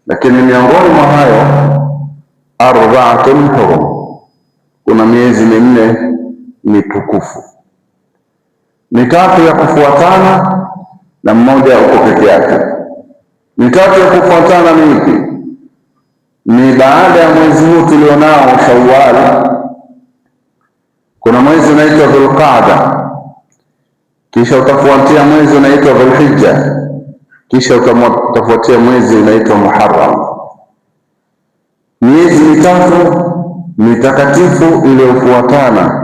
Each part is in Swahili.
Lakini miongoni mwa hayo arba'atun hurum, kuna miezi minne mitukufu, mitatu ya kufuatana na mmoja uko peke yake. Mitatu ya kufuatana ni ipi? Ni baada ya mwezi huu tulionao Shawwal, kuna mwezi unaitwa Dhulqaada, kisha utafuatia mwezi unaitwa Dhulhijja, kisha utafuatia mwezi unaitwa Muharram. Miezi mitatu mitakatifu iliyofuatana.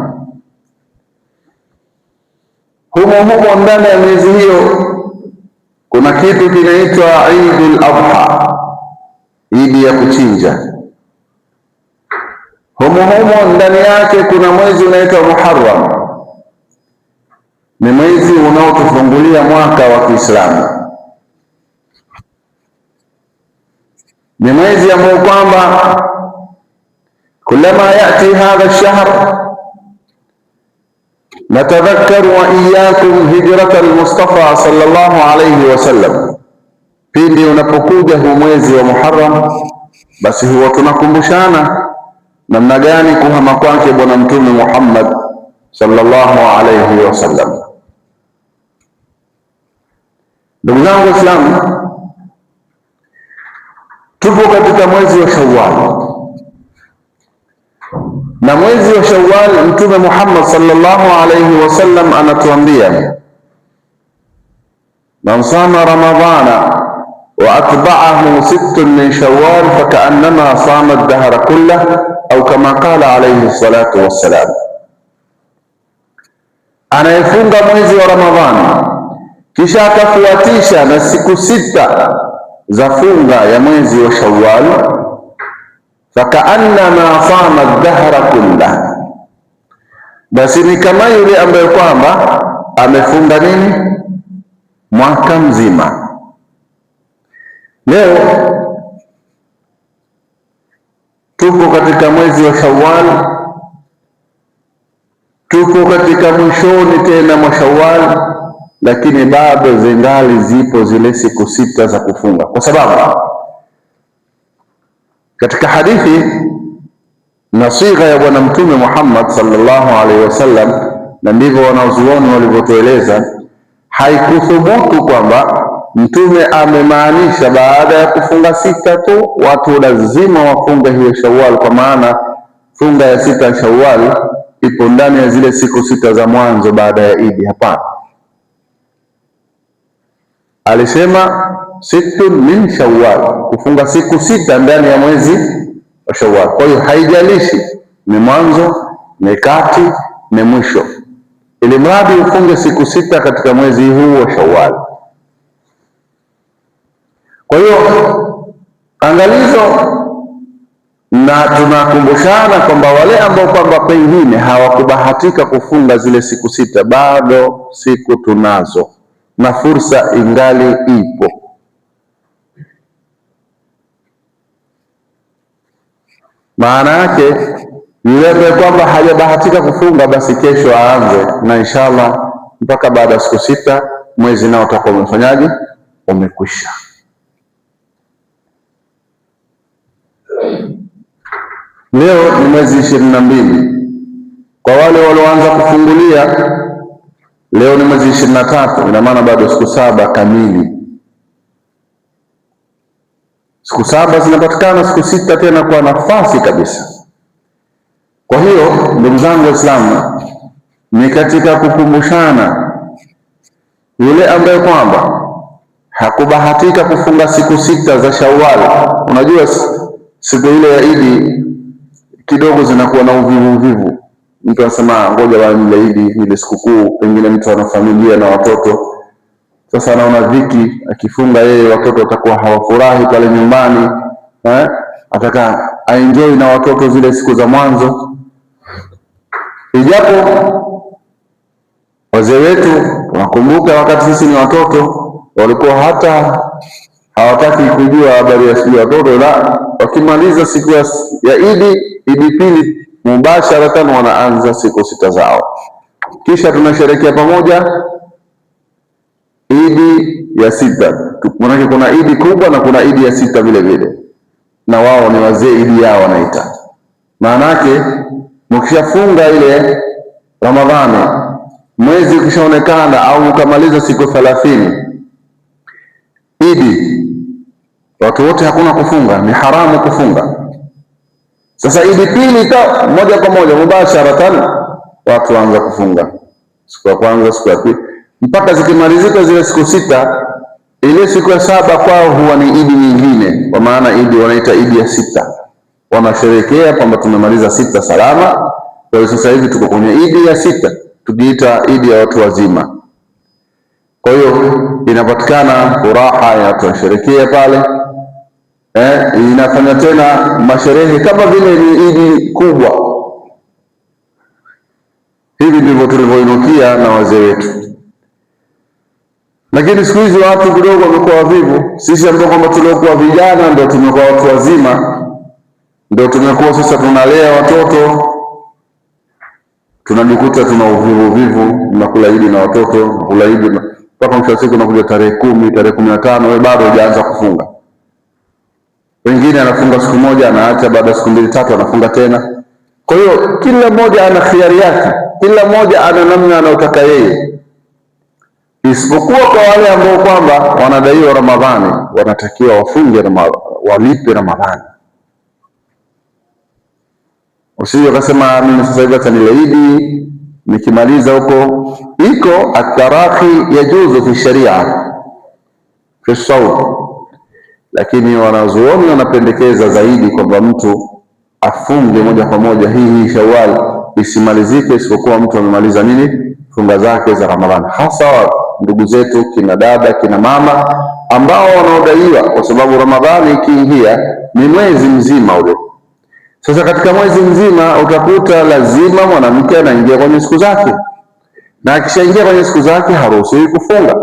Humo ndani ya miezi hiyo kuna kitu kinaitwa Eidul Adha, idi ya kuchinja. Humo ndani yake kuna mwezi unaitwa Muharram, ni mwezi unaotufungulia mwaka wa Kiislamu. Ni mwezi ambao kwamba kullama yati hadha ash-shahr natadhakkaru wa iyyakum hijrata al-Mustafa sallallahu alayhi wasallam. Pindi unapokuja huu mwezi wa Muharram, basi huwa tunakumbushana namna gani kuhama kwake Bwana Mtume Muhammad sallallahu alayhi wasallam. Ndugu zangu Waislamu, tupo katika mwezi wa Shawwal, na mwezi wa Shawwal Mtume Muhammad sallallahu alayhi wasallam anatuambia, man sama ramadhana wa atba'ahu sittun min Shawwal fakaannama sama ad-dahra kullah, au kama qala alayhi salatu wassalam, anayefunga mwezi wa Ramadhani kisha akafuatisha na siku sita za funga ya mwezi wa Shawwal, fakaannama sama ad-dahra kullah, basi ni kama yule ambaye kwamba amefunga nini? Mwaka mzima. Leo tupo katika mwezi wa Shawwal, tupo katika mwishoni tena mwa Shawwal, lakini bado zingali zipo zile siku sita za kufunga, kwa sababu katika hadithi na sigha ya Bwana Mtume Muhammad sallallahu alaihi wasallam, na ndivyo wanazuoni walivyotueleza, haikuthubutu kwamba Mtume amemaanisha baada ya kufunga sita tu watu lazima wafunge hiyo Shawwal, kwa maana funga ya sita ya Shawwal ipo ndani ya zile siku sita za mwanzo baada ya Idi. Hapana, alisema sittun min Shawwal, kufunga siku sita ndani ya mwezi wa Shawwal. Kwa hiyo haijalishi ni mwanzo, ni kati, ni mwisho, ili mradi ufunge siku sita katika mwezi huu wa Shawwal. Kwa hiyo angalizo, na tunakumbushana kwamba wale ambao kwamba pengine hawakubahatika kufunga zile siku sita, bado siku tunazo na fursa ingali ipo. Maana yake yule ambaye kwamba hajabahatika kufunga, basi kesho aanze, na inshallah mpaka baada ya siku sita mwezi nao utakuwa umefanyaje? Umekwisha. Leo ni mwezi 22. Kwa wale walioanza kufungulia leo ni mwezi 23, ina maana bado siku 7 kamili. Siku 7 zinapatikana, siku 6 tena kwa nafasi kabisa. Kwa hiyo ndugu zangu Waislamu, ni katika kukumbushana yule ambaye kwamba hakubahatika kufunga siku sita za Shawwal. Unajua siku ile ya Idi kidogo zinakuwa na uvivu. Mtu anasema ngoja waamle Idi, ile sikukuu, pengine mtu ana familia na watoto. Sasa anaona dhiki, akifunga yeye watoto watakuwa hawafurahi pale nyumbani, ataka aenjoy na watoto zile siku za mwanzo. Ijapo wazee wetu tunakumbuka wakati sisi ni watoto walikuwa hata hawataki kujua habari ya siku ya watoto, la wakimaliza siku ya Idi pili mubasharatan wanaanza siku sita zao, kisha tunasherehekea pamoja Idi ya sita. Maana kuna idi kubwa na kuna idi ya sita vile vile, na wao ni wazee, idi yao wanaita. Maana yake mkishafunga ile Ramadhani, mwezi ukishaonekana au ukamaliza siku 30, idi watu wote hakuna kufunga, ni haramu kufunga. Sasa idi pili moja kwa moja mubasharatan watu waanza kufunga, siku ya kwanza, siku ya pili, mpaka zikimalizika zile siku 6. Ile siku ya 7 kwao huwa ni idi nyingine, kwa maana idi wanaita idi ya 6. Wanasherehekea kwamba tumemaliza 6 salama. Kwa hiyo sasa hivi tuko kwenye idi ya 6, tukiita idi ya watu wazima. Kwa hiyo inapatikana furaha ya watu washerehekea pale, inafanya tena masherehe kama vile ni idi kubwa. Hivi ndivyo tulivyoinukia na wazee wetu. Lakini siku hizi watu kidogo wamekuwa wavivu. Sisi ambao kwamba tuliokuwa vijana ndio tumekuwa watu wazima, ndio tumekuwa sasa tunalea watoto, tunajikuta tuna uvivu, tunakula idi na watoto, kula idi mpaka mwisho wa siku unakuja tarehe 10, tarehe 15, wewe bado hujaanza kufunga. Wengine anafunga siku moja, anaacha, baada ya siku 2-3 anafunga tena. Kwa hiyo kila mmoja ana khiari yake, kila mmoja ana namna anayotaka yeye, isipokuwa kwa wale ambao kwamba wanadaiwa Ramadhani, wanatakiwa wafunge na walipe Ramadhani. Usije ukasema mimi sasa hivi hata nile idi nikimaliza huko. Iko atarahi yajuzu fi sharia fi sawm, lakini wanazuoni wanapendekeza zaidi kwamba mtu afunge moja kwa moja hii Shawwal isimalizike, isipokuwa mtu amemaliza nini, funga zake za Ramadhani, hasa ndugu zetu kina dada kina mama ambao wanaodaiwa, kwa sababu Ramadhani ikiingia ni mwezi mzima ule. Sasa katika mwezi mzima utakuta lazima mwanamke anaingia kwenye siku zake, na akishaingia kwenye siku zake haruhusiwi kufunga.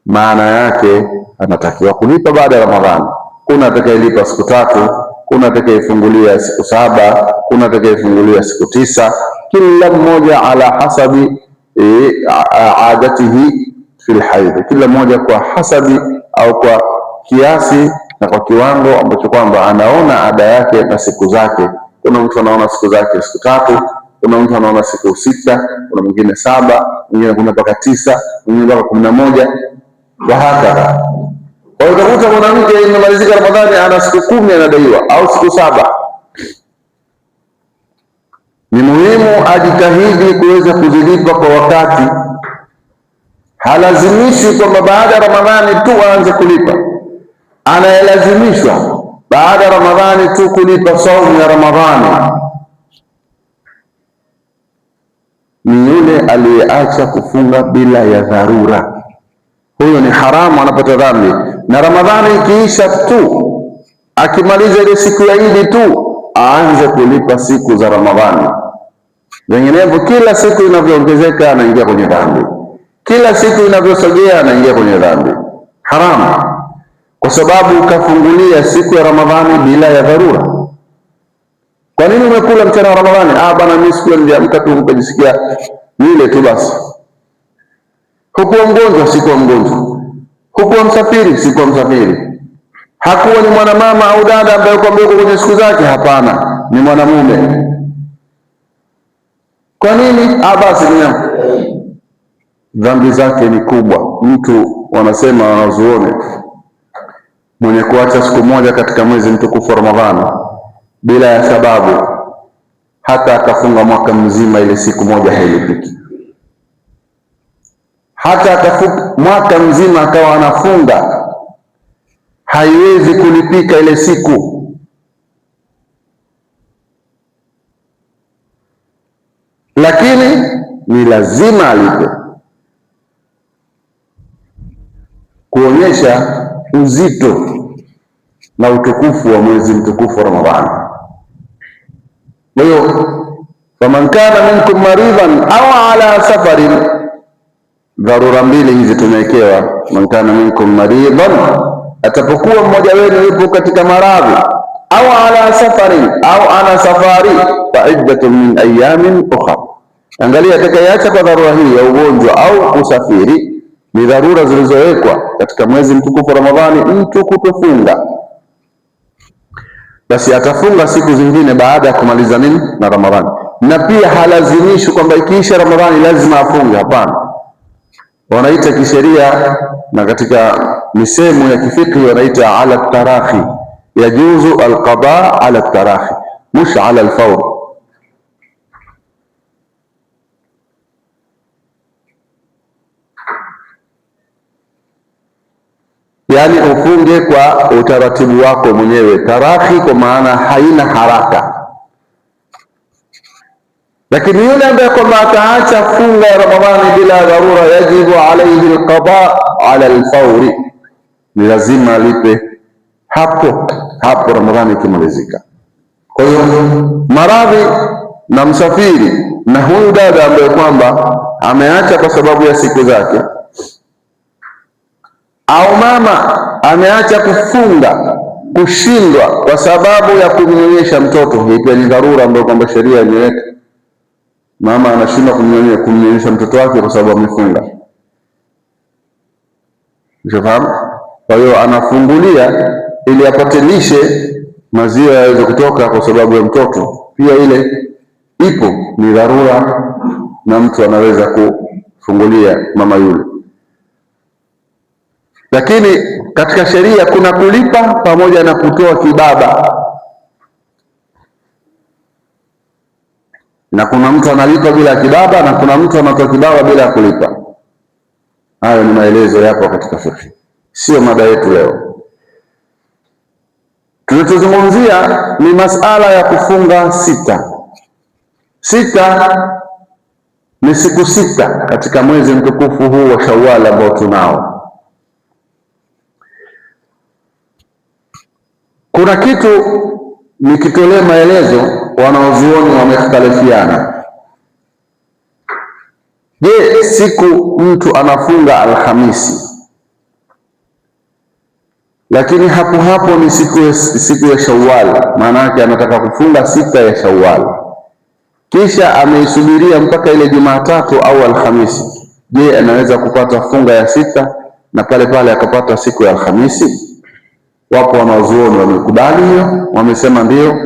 Maana yake anatakiwa kulipa baada ya Ramadhani. Kuna atakayelipa siku 3, kuna atakayefungulia siku 7, kuna atakayefungulia siku 9, kila mmoja ala hasabi adatihi fil haidh, kila mmoja kwa hasabi au kwa kiasi na kwa kiwango ambacho kwamba anaona ada yake na siku zake. Kuna mtu anaona siku zake siku 3, kuna mtu anaona siku 6, kuna mwingine 7, mwingine kuna mpaka 9, mwingine mpaka 11 wa hakika. Kwa hiyo utakuta mwanamke imemalizika Ramadhani ana siku 10 anadaiwa au siku 7. Ni muhimu ajitahidi kuweza kuzilipa kwa wakati. Halazimishwi kwamba baada ya Ramadhani tu aanze kulipa. Anayelazimishwa baada ya Ramadhani tu kulipa saumu ya Ramadhani ni yule aliyeacha kufunga bila ya dharura. Huyo ni haramu, anapata dhambi. Na Ramadhani ikiisha tu, akimaliza ile siku ya Idi tu, aanze kulipa siku za Ramadhani. Vinginevyo kila siku inavyoongezeka anaingia kwenye dhambi, kila siku inavyosogea anaingia kwenye dhambi. Haramu, kwa sababu ukafungulia siku ya Ramadhani bila ya dharura. Kwa nini umekula mchana wa Ramadhani? Bana mimi siku niliamka tu nikajisikia nile tu basi. Hukuwa mgonjwa, sikuwa mgonjwa. Hukuwa msafiri, sikuwa msafiri. Hakuwa ni mwanamama au dada ambaye uko kwenye siku zake, hapana, ni mwanamume. Kwa nini? Basi dhambi zake ni kubwa. Mtu wanasema wanazuoni, mwenye kuacha siku moja katika mwezi mtukufu wa Ramadhani bila ya sababu, hata akafunga mwaka mzima, ile siku moja hailipiki. Hata akafunga mwaka mzima akawa anafunga, haiwezi kulipika ile siku. Lakini ni lazima alipe, kuonyesha uzito na utukufu wa mwezi mtukufu wa Ramadhani. Kwa hiyo faman kana minkum maridhan au ala safarin, dharura mbili hizi tumewekewa. Man kana minkum maridhan, atapokuwa mmoja wenu yupo katika maradhi, au ala safarin, au ana safari, fa iddatun min ayamin ukhra. Angalia, atakayeacha kwa dharura hii ya ugonjwa au kusafiri, ni dharura zilizowekwa katika mwezi mtukufu Ramadhani mtu kutofunga, basi atafunga siku zingine baada ya kumaliza nini na Ramadhani. Na pia halazimishwi kwamba ikiisha Ramadhani lazima afunge, hapana. Wanaita kisheria na katika misemo ya kifikri wanaita ala tarahi, yajuzu alqada ala tarahi mush ala alfawr. Yani ufunge kwa utaratibu wako mwenyewe, tarahi kwa maana haina haraka. Lakini yule ambaye kwamba ataacha funga ya Ramadhani bila dharura, yajibu alayhi alqada ala alfawri, ni lazima alipe hapo Ramadhani ikimalizika. Kwa hiyo maradhi na msafiri na huyu dada ambaye kwamba ameacha kwa sababu ya siku zake, au mama ameacha kufunga kushindwa kwa sababu ya kumnyonyesha mtoto, hii pia ni dharura ambayo kwamba sheria imeweka. Mama anashindwa kumnyonyesha mtoto wake kwa sababu amefunga, unafahamu? Kwa hiyo anafungulia ili apate lishe, maziwa yaweze kutoka kwa sababu ya mtoto, pia ile ipo, ni dharura na mtu anaweza kufungulia mama yule. Lakini katika sheria kuna kulipa pamoja na kutoa kibaba, na kuna mtu analipa bila kibaba na kuna mtu anatoa kibaba bila kulipa. Hayo ni maelezo yapo katika fiqh, sio mada yetu leo. Tunachozungumzia ni masala ya kufunga sita ni siku 6 katika mwezi mtukufu huu wa Shawwal ambao tunao. Kuna kitu nikitolee maelezo, wanaozuoni wamekhtalifiana. Je, siku mtu anafunga Alhamisi lakini hapo ni siku ya Shawwal, maana yake anataka kufunga 6 ya Shawwal, kisha ameisubiria mpaka ile Jumatatu au Alhamisi, je, anaweza kupata funga ya 6 na pale akapata siku ya Alhamisi? Wapo wanaozuoni wamekubali hiyo, wamesema ndio.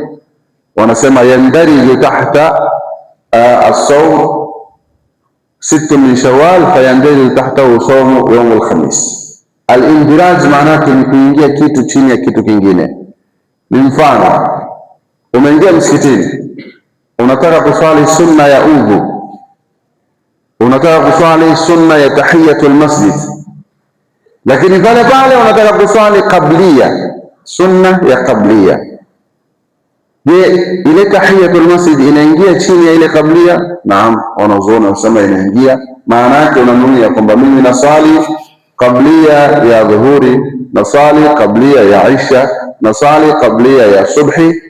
Wanasema yandariju tahta as-sawm 6 min Shawwal fayandariju tahtahu sawm yawm al-khamis. Al-indiraj maana yake ni kuingia kitu chini ya kitu kingine. Ni mfano, umeingia msikitini, unataka kuswali sunna ya udhu, unataka kuswali sunna ya tahiyatul masjid, lakini pale unataka kuswali qablia, sunna ya qablia. Je, ile tahiyatul masjid inaingia chini ya ile qablia? Naam, wanazuoni wanasema inaingia. Maana yake unanuia kwamba mimi naswali qablia ya dhuhuri, naswali qablia ya isha, naswali qablia ya subhi,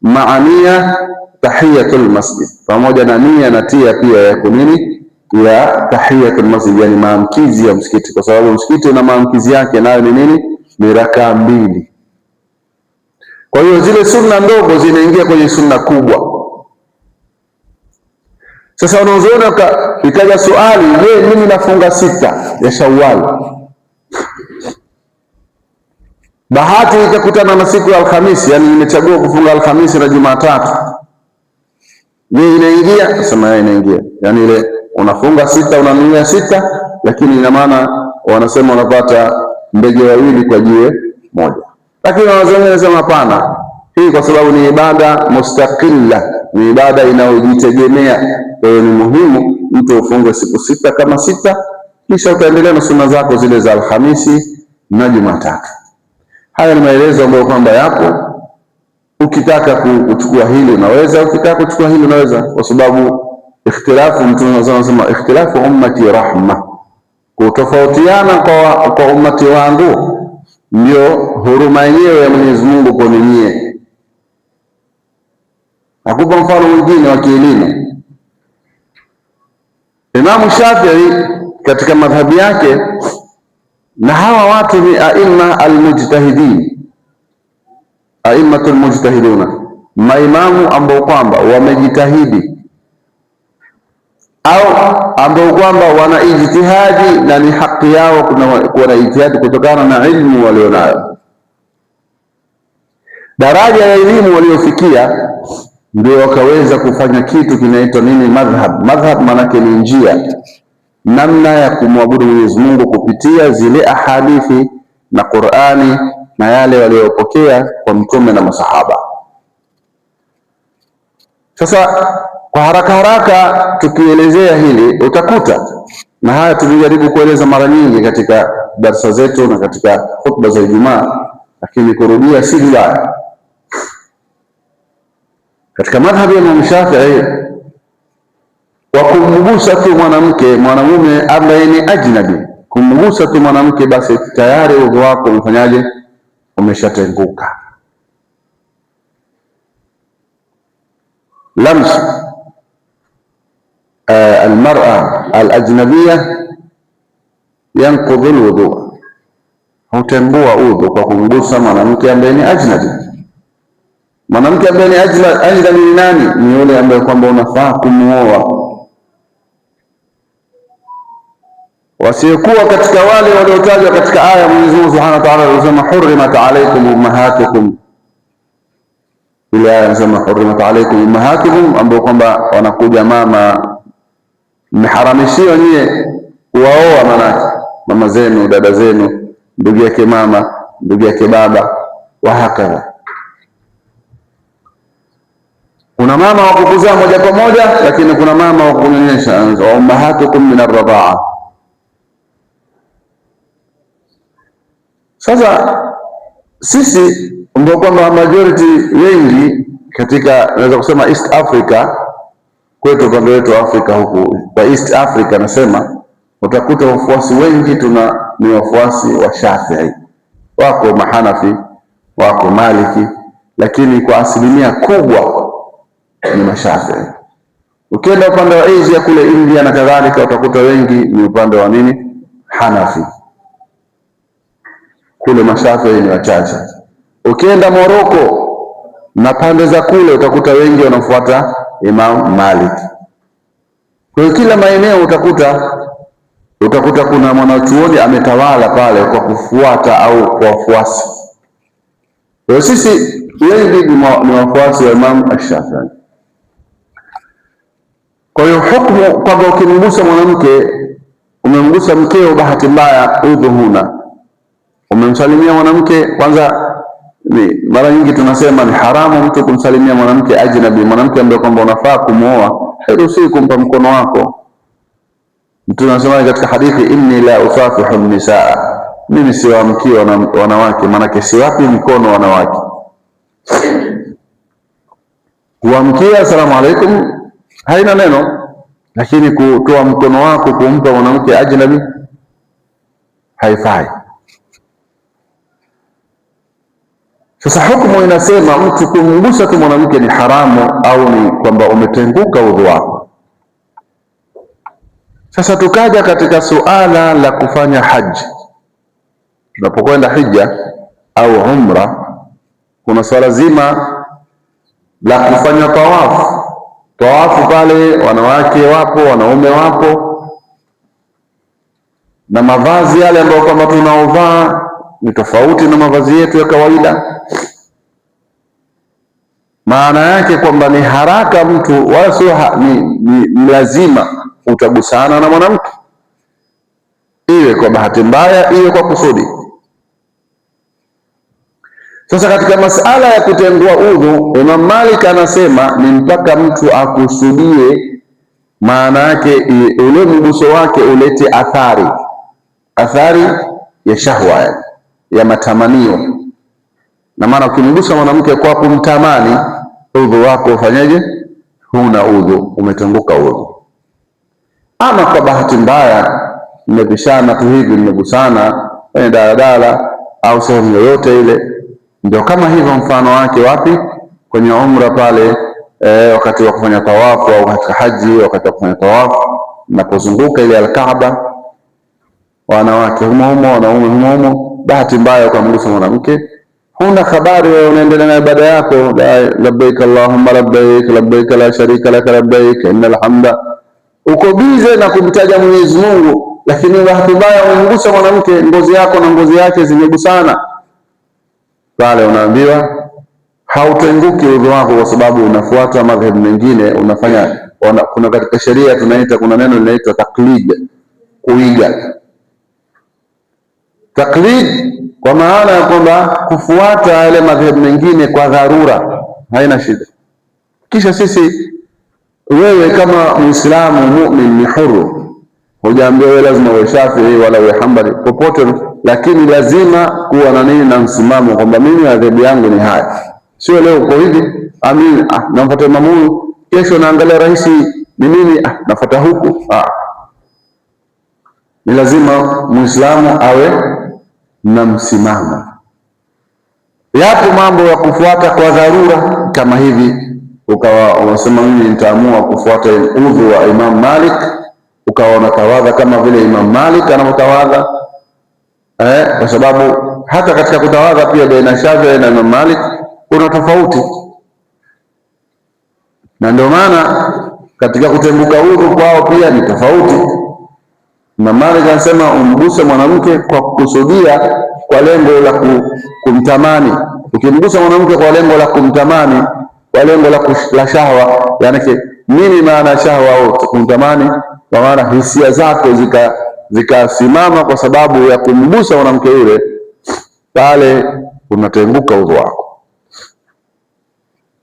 maania tahiyatul masjid, pamoja na nia na tia pia ya kunini ya tahiyatul masjid, yani maamkizi ya msikiti, kwa sababu msikiti una maamkizi yake, nayo ni nini? Ni rakaa 2. Kwa hiyo zile sunna ndogo zinaingia kwenye sunna kubwa. Sasa unazoona ikaja swali, je, mimi nafunga 6 ya Shawwal, bahati ikakutana na siku ya Alhamisi, yani nimechagua kufunga Alhamisi na Jumatatu, je, inaingia? Nasema inaingia. Yani ile unafunga 6, unanuia 6, lakini ina maana wanasema unapata ndege wawili kwa jiwe moja. Lakini wanazuoni wanasema hapana, hii kwa sababu ni ibada mustaqilla, ni ibada inayojitegemea. Kwa hiyo ni muhimu mtu ufunge siku 6 kama 6, kisha utaendelea na sunna zako zile za Alhamisi na Jumatatu. Haya ni maelezo ambayo kwamba yapo. Ukitaka kuchukua hili unaweza, ukitaka kuchukua hili unaweza, kwa sababu ikhtilafu, Mtume anasema ikhtilafu ummati rahma, kutofautiana kwa ummati wangu ndio huruma yenyewe ya Mwenyezi Mungu kwa ninyi. Nakupa mfano mwingine wa kielimu. Imam Shafi'i katika madhhabi yake, na hawa watu ni aima almujtahidin, aimatul mujtahiduna, maimamu ambao kwamba wamejitahidi, au ambao kwamba wana ijtihadi na ni haki yao kuwa na ijtihadi kutokana na ilmu walionayo. Daraja ya elimu waliofikia ndio wakaweza kufanya kitu kinaitwa nini? Madhhab. Madhhab maanake ni njia, namna ya kumwabudu Mwenyezi Mungu kupitia zile ahadithi na Qur'ani na yale waliyopokea kwa mtume na masahaba. Sasa kwa haraka haraka tukielezea hili utakuta, na haya tulijaribu kueleza mara nyingi katika darasa zetu na katika hutuba za Ijumaa, lakini kurudia si vibaya. Katika madhhabi ya Imam Shafi'i, kwa kumgusa tu mwanamke mwanamume ambaye ni ajnabi, kumgusa tu mwanamke, basi tayari udhu wako umefanyaje? Umeshatenguka. Lams almar'a alajnabiyya yanqudhu alwudu, hutengua udhu kwa kumgusa mwanamke ambaye ni ajnabi. Mwanamke ambaye ni ajnabi ni nani? Ni yule ambaye kwamba unafaa kumuoa, wasiokuwa katika wale waliotajwa katika aya Mwenyezi Mungu Subhanahu wa Ta'ala alisema hurrimat alaykum ummahatukum. Ile aya inasema hurrimat alaykum ummahatukum, ambao kwamba wanakuja mama, mmeharamishiwa nyie kuwaoa manake mama zenu, dada zenu, ndugu yake mama, ndugu yake baba, wa hakadha. Kuna mama wa kukuzaa moja kwa moja, lakini kuna mama wa kunyonyesha, wa ummahatukum min ar-radha'a. Sasa sisi ambao kwamba majority wengi katika, naweza kusema East Africa, kwetu upande wetu Afrika huku kwa East Africa, nasema utakuta wafuasi wengi ni wafuasi wa Shafi'i, wako Mahanafi, wako Maliki, lakini kwa asilimia kubwa ni Mashafi'i. Ukienda upande wa Asia kule India na kadhalika, utakuta wengi ni upande wa nini? Hanafi. Kule Mashafi'i ni wachache. Ukienda Morocco na pande za kule, utakuta wengi wanafuata Imam Malik. Kwa hiyo kila maeneo utakuta kuna mwanachuoni ametawala pale kwa kufuata au kwa wafuasi. Kwa hiyo sisi wengi ni wafuasi wa Imam Shafi'i. Kwa hiyo hukumu kwamba ukimgusa mwanamke, umemgusa mkeo bahati mbaya, udhu huna, umemsalimia mwanamke, kwanza mara nyingi tunasema ni haramu mtu kumsalimia mwanamke ajnabi, mwanamke ambaye kwamba unafaa kumuoa, hairuhusiwi kumpa mkono wako. Mtu anasema katika hadithi, inni la usafihu nisaa, mimi siwaamkii wanawake, maanake siwapi mkono wanawake. Kuamkia asalamu alaykum haina neno, lakini kutoa mkono wako kumpa mwanamke ajnabi haifai. Sasa hukumu inasema mtu kumgusa tu mwanamke ni haramu, au ni kwamba umetenguka udhu wako. Sasa tukaja katika suala la kufanya haji. Tunapokwenda hija au umra, kuna swala zima la kufanya tawafu. Tawafu pale wanawake wapo, wanaume wapo, na mavazi yale ambayo kama tunaovaa ni tofauti na mavazi yetu ya kawaida. Maana yake kwamba ni haraka mtu, wala sio ni lazima utagusana na mwanamke, iwe kwa bahati mbaya, iwe kwa kusudi. Sasa katika masala ya kutengua udhu, Imam Malik anasema ni mpaka mtu akusudie, maana yake ule mguso wake ulete athari ya shahwa, ya matamanio. Na maana ukimgusa mwanamke kwa kumtamani, udhu wako ufanyeje? Huna udhu, umetenguka udhu. Ama kwa bahati mbaya mmepishana tu hivi, mmegusana kwenye daladala au sehemu yoyote ile, ndio kama hivyo mfano wake wapi? Kwenye umra pale, wakati wa kufanya tawafu, au katika haji wakati wa kufanya tawafu, napozunguka ile al-Kaaba, wanawake humo, wanaume humo, bahati mbaya ukamgusa mwanamke, huna habari, wewe unaendelea na ibada yako, labbaik allahumma labbaik, labbaik la sharika lak labbaik, innal hamda uko bize na kumtaja Mwenyezi Mungu, lakini bahati mbaya umemgusa mwanamke, ngozi yako na ngozi yake zimegusana, pale unaambiwa hautenguki udhu wako, kwa sababu unafuata madhehebu mengine, unafanya kuna katika sheria tunaita, kuna neno linaitwa taklid, kuiga. Taklid kwa maana ya kwamba kufuata yale madhehebu mengine kwa dharura, haina shida. Kisha sisi, wewe kama Muislamu mu'min ni huru, hujaambiwa wewe lazima uwe Shafi'i wala uwe Hanbali popote, lakini lazima kuwa na nini, na msimamo kwamba mimi madhehebu yangu ni haya. Sio leo uko hivi, amini nafuata imamu huyu, kesho naangalia rais ni nini, nafuata huku. Ni lazima Muislamu awe na msimamo. Yapo mambo ya kufuata kwa dharura kama hivi, ukawa unasema mimi nitaamua kufuata udhu wa Imam Malik, ukawa unatawadha kama vile Imam Malik anavyotawadha, kwa sababu hata katika kutawadha pia baina Shafi'i na Imam Malik kuna tofauti, na ndio maana katika kutenguka udhu kwao pia ni tofauti. Imam Malik anasema umguse mwanamke kwa kukusudia kwa lengo la kumtamani. Ukimgusa mwanamke kwa lengo la kumtamani, kwa lengo la shahwa, yani nini maana shahwa au kumtamani? Kwa maana hisia zako zikasimama kwa sababu ya kumgusa mwanamke yule, pale unatenguka udhu wako.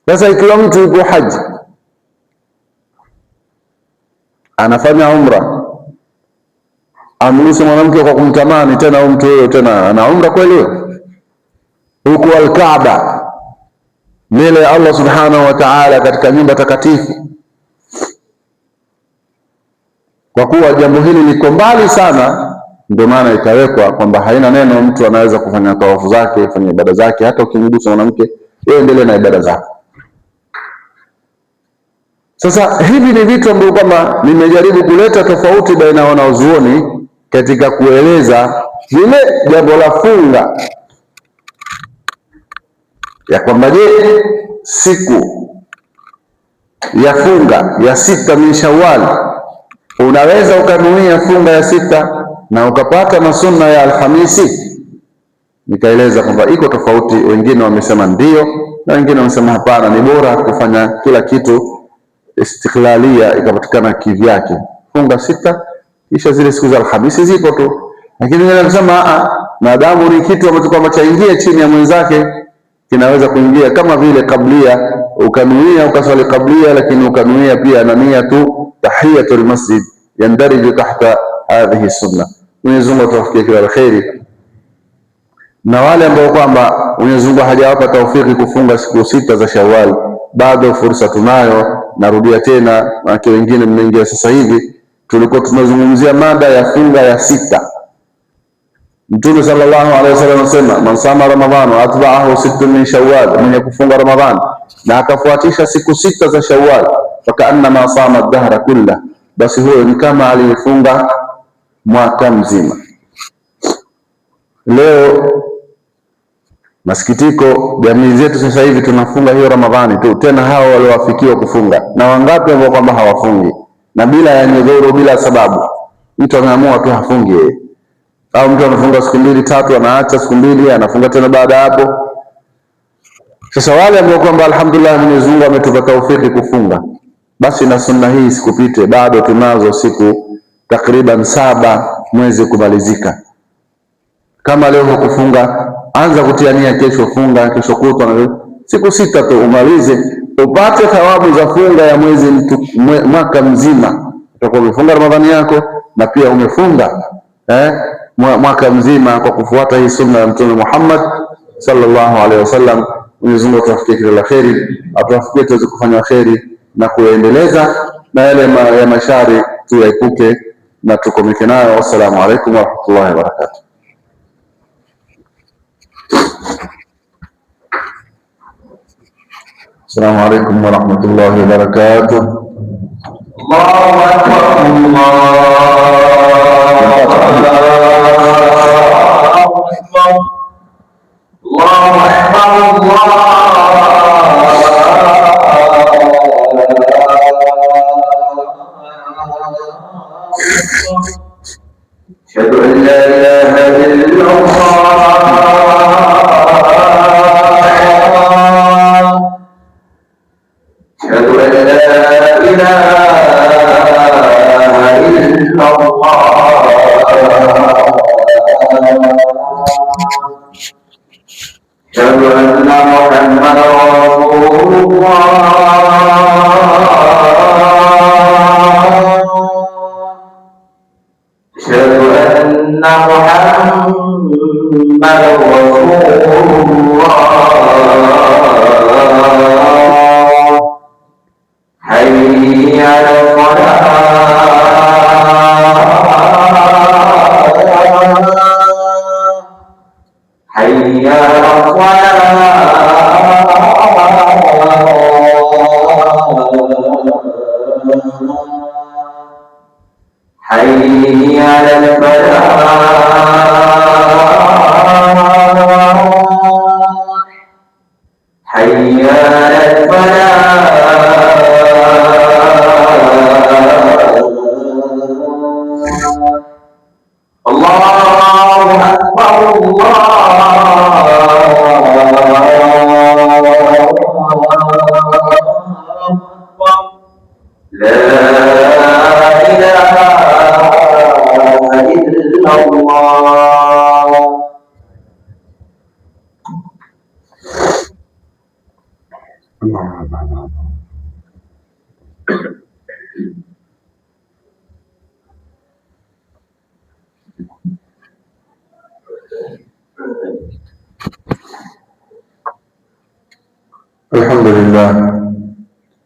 Sasa ikiwa mtu yuko haji, anafanya umra, amguse mwanamke kwa kumtamani, tena mtu huyo tena ana umra kweli, huko al-Kaaba, mbele ya Allah subhanahu wa ta'ala, katika nyumba takatifu, kwa kuwa jambo hili liko mbali sana, ndio maana ikawekwa kwamba haina neno, mtu anaweza kufanya tawafu zake, kufanya ibada zake, hata ukimgusa mwanamke yeye endelee na ibada zake. Sasa hivi ni vitu ambavyo kama nimejaribu kuleta tofauti baina ya wanazuoni katika kueleza vile jambo la funga, ya kwamba je, siku ya funga ya 6 min Shawwal unaweza ukanuia funga ya 6 na ukapata masunna ya Alhamisi? Nikaeleza kwamba iko tofauti, wengine wamesema ndio na wengine wamesema hapana, ni bora kufanya kila kitu istiklalia, ikapatikana kivyake. Funga 6 kisha zile siku za Alhamisi zipo tu, lakini wengine wanasema maadamu ni kitu ambacho kwamba chaingia chini ya mwenzake, kinaweza kuingia kama vile kablia, ukanuia ukaswali kablia, lakini ukanuia pia na nia tu tahiyatul masjid, yandariju tahta hadhihi sunna. Mwenyezi Mungu atuwafikie kila la kheri, na wale ambao kwamba Mwenyezi Mungu hajawapa taufiki kufunga siku 6 za Shawwal, bado fursa tunayo. Narudia tena, wake wengine mmeingia sasa hivi, tulikuwa tunazungumzia mada ya funga ya 6. Mtume sallallahu alaihi wasallam anasema man sama Ramadhana wa atba'ahu 6 min Shawwal, mwenye kufunga Ramadhani na akafuatisha siku 6 za Shawwal, fakaannama sama ad-dahra kullah, basi huyo ni kama alifunga mwaka mzima. Leo masikitiko, jamii zetu sasa hivi tunafunga hiyo Ramadhani tu, tena hao waliowafikiwa kufunga, na wangapi ambao kwamba hawafungi, na bila ya nyudhuru, bila sababu. Mtu ameamua tu hafungi yeye, au mtu anafunga siku 2 3, anaacha siku 2, anafunga tena baada ya hapo. Sasa wale ambao kwamba alhamdulillah Mwenyezi Mungu ametupa taufiki kufunga, basi na sunna hii sikupite, bado tunazo siku takriban 7 mwezi kumalizika. Kama leo hukufunga, anza kutia nia, kesho funga, kesho kutwa, siku 6 tu umalize, upate thawabu za funga ya mwaka mzima. Utakuwa umefunga Ramadhani yako na pia umefunga mwaka mzima kwa kufuata hii sunna ya Mtume Muhammad sallallahu alaihi wasallam. Mwenyezi Mungu atuwafikie kila la kheri, atuwafikie tuweze kufanya kheri na kuendeleza, na yale ya mashari tuyaepuke na tukomeke nayo. Wassalamu alaikum warahmatullahi wabarakatuh. Assalamu alaikum warahmatullahi wabarakatuh. Allahu akbar, Allahu akbar, أشهد أن محمدا رسول الله. أشهد أن محمدا رسول الله. حي على الصلاة، حي على حي على الفلاح، حي على الفلاح. الله أكبر، لا إله إلا الله.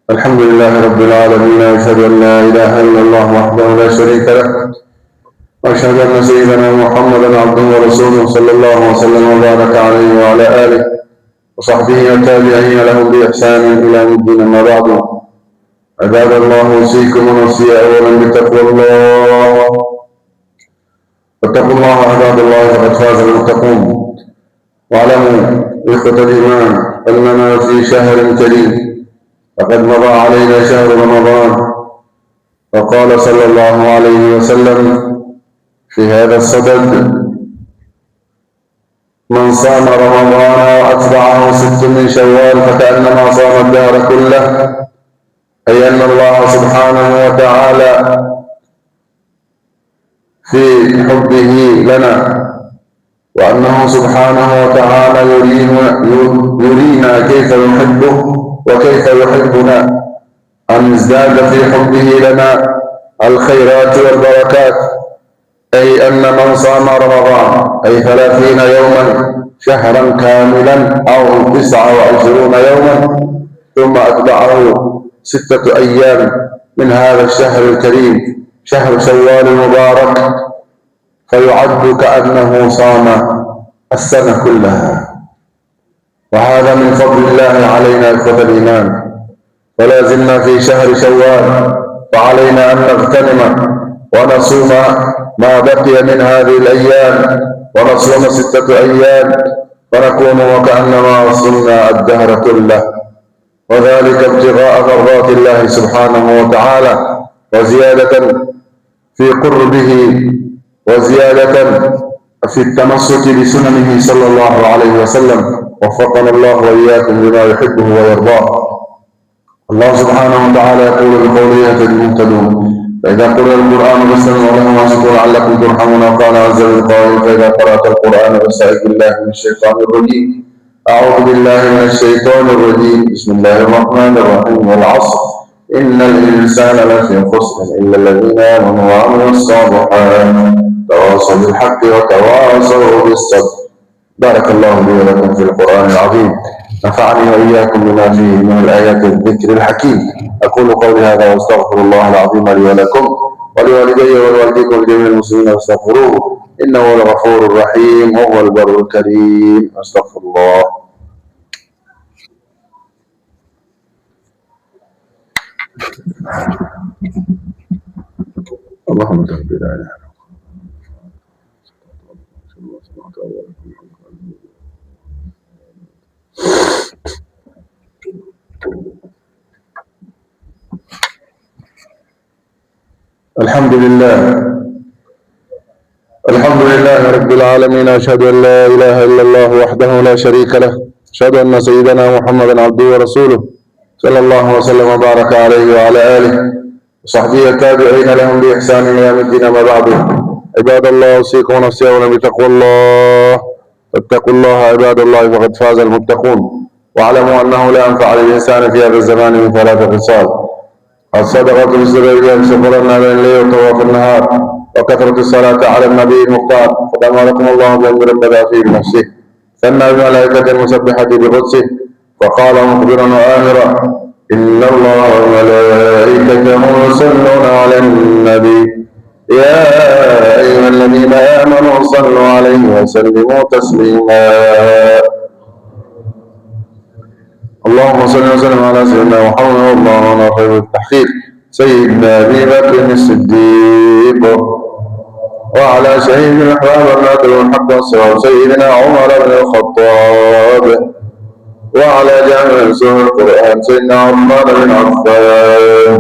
الحمد لله رب العالمين، أشهد أن لا إله إلا الله وحده لا شريك له، وأشهد أن سيدنا محمدا عبده ورسوله صلى الله وسلم وبارك عليه وعلى آله وصحبه والتابعين لهم بإحسان إلى يوم الدين. أما بعد، عباد الله، أوصيكم ونفسي أولا بتقوى الله. فاتقوا الله عباد الله، فقد فاز المتقون. واعلموا إخوة الإيمان أننا في شهر كريم، فقد مضى علينا شهر رمضان، وقال صلى الله عليه وسلم في هذا الصدد: من صام رمضان وأتبعه 6 من شوال فكأنما صام الدهر كله. أي أن الله سبحانه وتعالى في حبه لنا، وأنه سبحانه وتعالى يرينا كيف يحبه وكيف يحبنا، أن نزداد في حبه لنا الخيرات والبركات. أي أن من صام رمضان أي 30 يوما شهرا كاملا أو 29 يوما، ثم أتبعه 6 أيام من هذا الشهر الكريم، شهر شوال المبارك، فيعد كأنه صام السنة كلها. وهذا من فضل الله علينا إخوة الإيمان. ولا زلنا في شهر شوال، فعلينا أن نغتنم ونصوم ما بقي من هذه الأيام، ونصوم 6 أيام، ونكون وكأنما صمنا الدهر كله، وذلك ابتغاء مرضات الله سبحانه وتعالى، وزيادة في قربه، وزيادة في التمسك بسننه صلى الله عليه وسلم. وفقنا الله وإياكم لما يحبه ويرضاه. الله سبحانه وتعالى يقول: بقوله يهتدي المهتدون، فإذا قرأ القرآن فاستمعوا له وانصتوا لعلكم ترحمون. وقال عز من قائل: فإذا قرأت القرآن فاستعذ بالله من الشيطان الرجيم. أعوذ بالله من الشيطان الرجيم. بسم الله الرحمن الرحيم. والعصر إن الإنسان لفي خسر إلا الذين آمنوا وعملوا الصالحات تواصوا بالحق وتواصوا بالصبر. بارك الله لي ولكم في القرآن العظيم، نفعني وإياكم بما فيه من الآيات الذكر الحكيم. أقول قولي هذا وأستغفر الله العظيم لي ولكم ولوالدي ولوالديكم ولجميع المسلمين فاستغفروه إنه هو الغفور الرحيم وهو البر الكريم. أستغفر الله. اللهم تهدي لا إله إلا الحمد لله رب العالمين. أشهد أن لا إله إلا الله وحده لا شريك له، أشهد أن سيدنا محمدا عبده ورسوله صلى الله وسلم وبارك عليه وعلى آله وصحبه التابعين لهم بإحسان إلى يوم الدين. ما بعد، عباد الله، أوصيكم ونفسي أولا بتقوى الله. فاتقوا الله عباد الله فقد فاز المتقون. واعلموا أنه لا ينفع للإنسان في هذا الزمان من ثلاث خصال: الصدقة بالسبيل بسفر الليل وطواف النهار، وكثرة الصلاة على النبي المختار. قد أمركم الله بأمر بدأ فيه بنفسه، ثنى بملائكة المسبحة بقدسه، فقال مخبرا وآمرا: إن الله وملائكته يصلون على النبي يا أيها الذين آمنوا صلوا عليه وسلموا تسليما. اللهم صل وسلم على سيدنا محمد اللهم خير التحقيق سيدنا أبي بكر الصديق، وعلى شهيد الأحباب الناصر والحق والصواب سيدنا عمر بن الخطاب، وعلى جامع سور القرآن سيدنا عثمان بن عفان،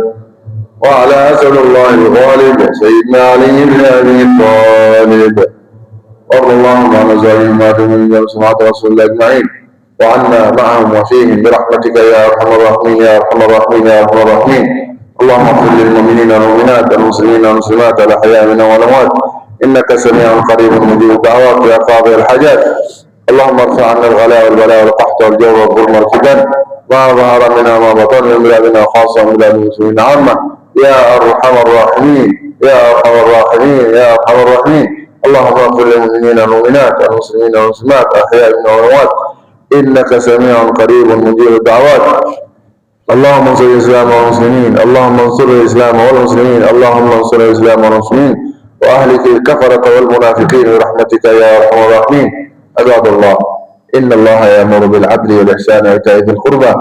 وعلى أسد الله الغالب سيدنا علي بن أبي طالب. وارض اللهم عن أزواجهم وأزواجهم وسمعة رسول الله أجمعين، وعنا معهم وفيهم برحمتك يا أرحم الراحمين يا أرحم الراحمين يا أرحم الراحمين. اللهم اغفر للمؤمنين والمؤمنات المسلمين والمسلمات الأحياء منهم والأموات إنك سميع قريب مجيب الدعوات يا قاضي الحاجات. اللهم ارفع عنا الغلاء والبلاء والقحط والجور والظلم والفتن ما ظهر منها ما بطن من بلادنا خاصة ومن بلاد المسلمين عامة يا أرحم الراحمين يا أرحم الراحمين يا أرحم الراحمين. اللهم اغفر للمؤمنين والمؤمنات المسلمين والمسلمات الأحياء منهم والأموات إنك سميع قريب مجيب الدعوات. اللهم انصر الإسلام والمسلمين، اللهم انصر الإسلام والمسلمين، اللهم انصر الإسلام والمسلمين وأهلك الكفرة والمنافقين برحمتك يا أرحم الراحمين. عباد الله، إن الله يأمر بالعدل والإحسان وإيتاء ذي القربى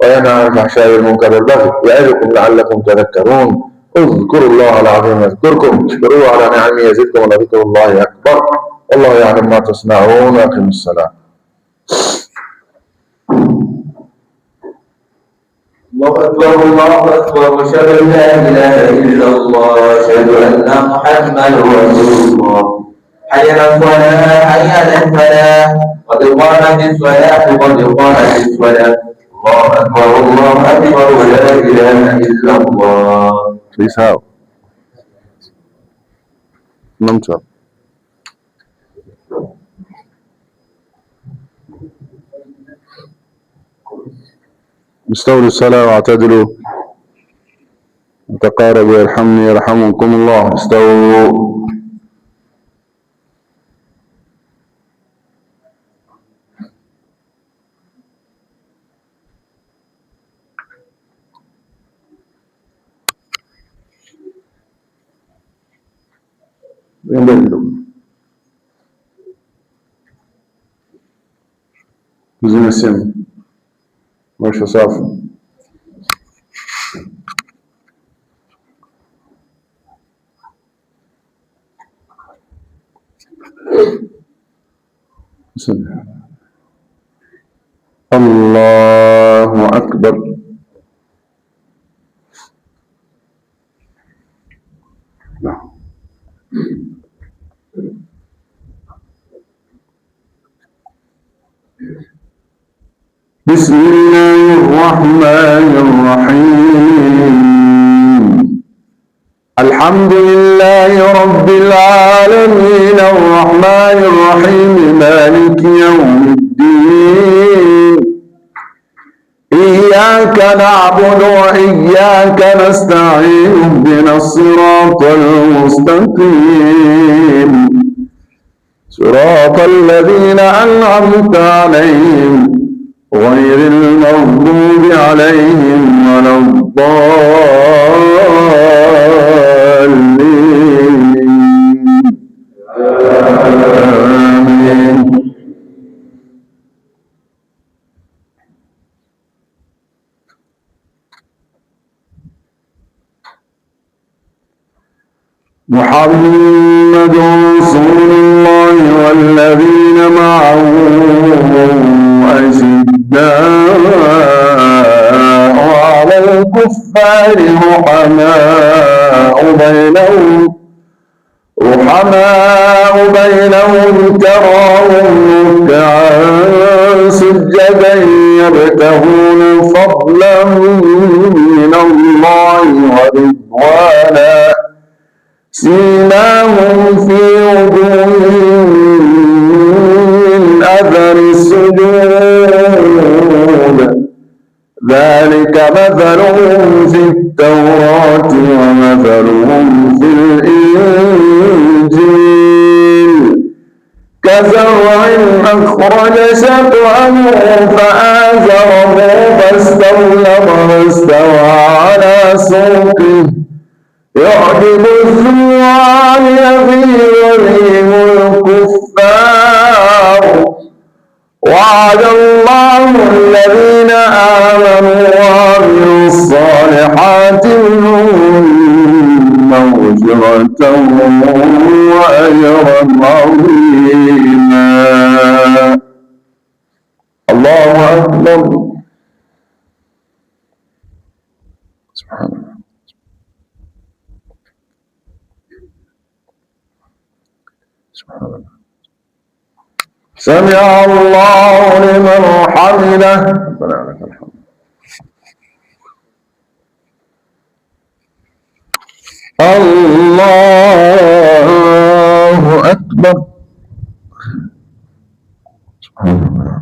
وينهى عن الفحشاء والمنكر والبغي يعظكم لعلكم تذكرون. اذكروا الله العظيم يذكركم، اشكروه على نعمه يزدكم ولذكر الله أكبر. والله يعلم ما تصنعون. وأقيموا الصلاة. الله أكبر الله أكبر، أشهد أن لا إله إلا الله، أشهد أن محمدا رسول الله. حي على الصلاة حي على الفلاح، قد قامت الصلاة قد قامت الصلاة. الله أكبر الله أكبر، ولا إله إلا الله. Please help. Number. استولوا الصلاة واعتدلوا وتقاربوا يرحمني يرحمكم الله. استووا. Uzime simu. Mwisho safu. Allahu akbar. بسم الله الرحمن الرحيم. الحمد لله رب العالمين الرحمن الرحيم مالك يوم الدين. إياك نعبد وإياك نستعين اهدنا الصراط المستقيم صراط الذين أنعمت عليهم غير المغضوب عليهم ولا الضالين. آمين. محمد رسول الله والذين معه أشداء على الكفار رحماء بينهم تراهم ركعا سجدا يبتغون فضلا من الله ورضوانا سيماهم في وجوههم من الوجود ذلك مثلهم في التوراة ومثلهم في الإنجيل كزرع أخرج شطأه فآزره فاستغلظ فاستوى على سوقه يعجب الزراع ليغيظ بهم الكفار وعد الله الذين آمنوا وعملوا الصالحات منهم مغفرة وأجرا عظيما. الله أكبر. سبحان الله. سبحان الله. سمع الله لمن حمده. ربنا لك الحمد. الله أكبر. سبحان الله.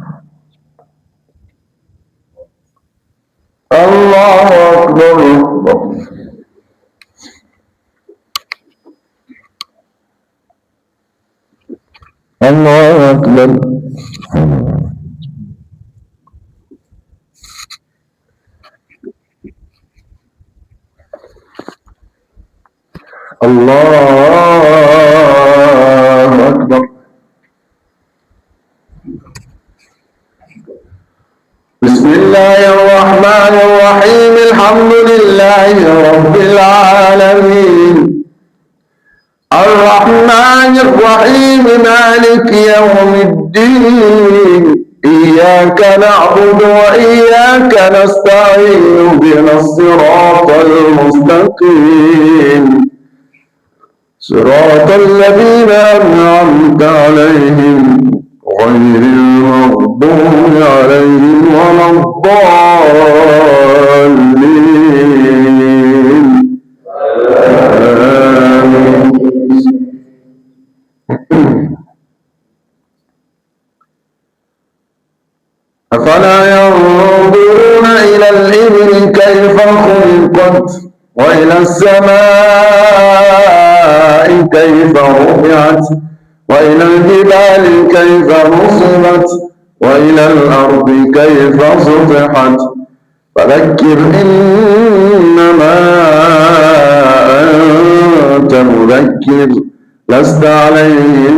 الله أكبر. الله أكبر. الله أكبر. بسم الله الرحمن الرحيم الحمد لله رب العالمين الرحمن الرحيم مالك يوم الدين إياك نعبد وإياك نستعين اهدنا الصراط المستقيم صراط الذين أنعمت عليهم غير المغضوب عليهم ولا الضالين. أفلا ينظرون إلى الإبل كيف خلقت وإلى السماء كيف رفعت وإلى الجبال كيف نصبت وإلى الأرض كيف سطحت فذكر إنما أنت مذكر لست عليهم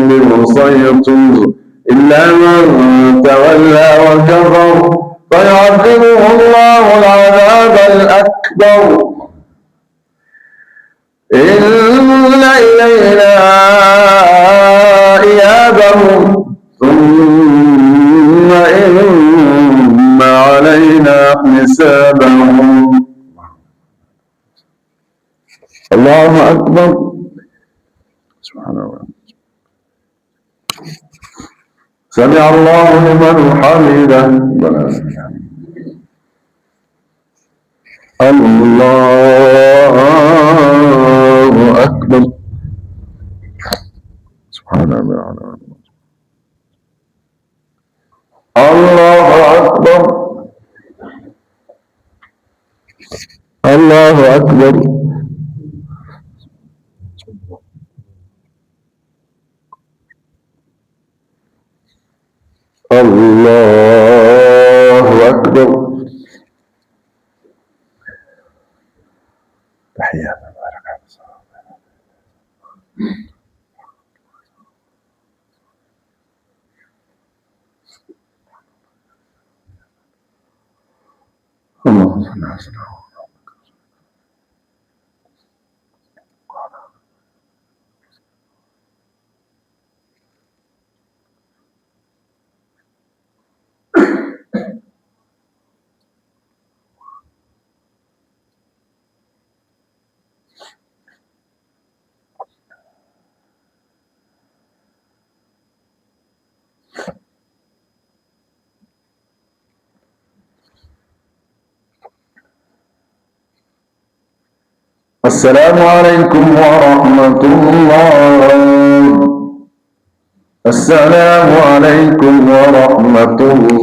بمسيطر إلا من تولى وكفر فيعذبه الله العذاب الأكبر إن إلينا إيابهم ثم إن علينا حسابهم. الله أكبر. سبحان الله. سمع الله لمن حمده. الله أكبر. سبحان الله. الله أكبر. الله أكبر. الله أكبر. تحيات اللهم صل على سيدنا السلام عليكم ورحمة الله. Assalamu alaikum warahmatullahi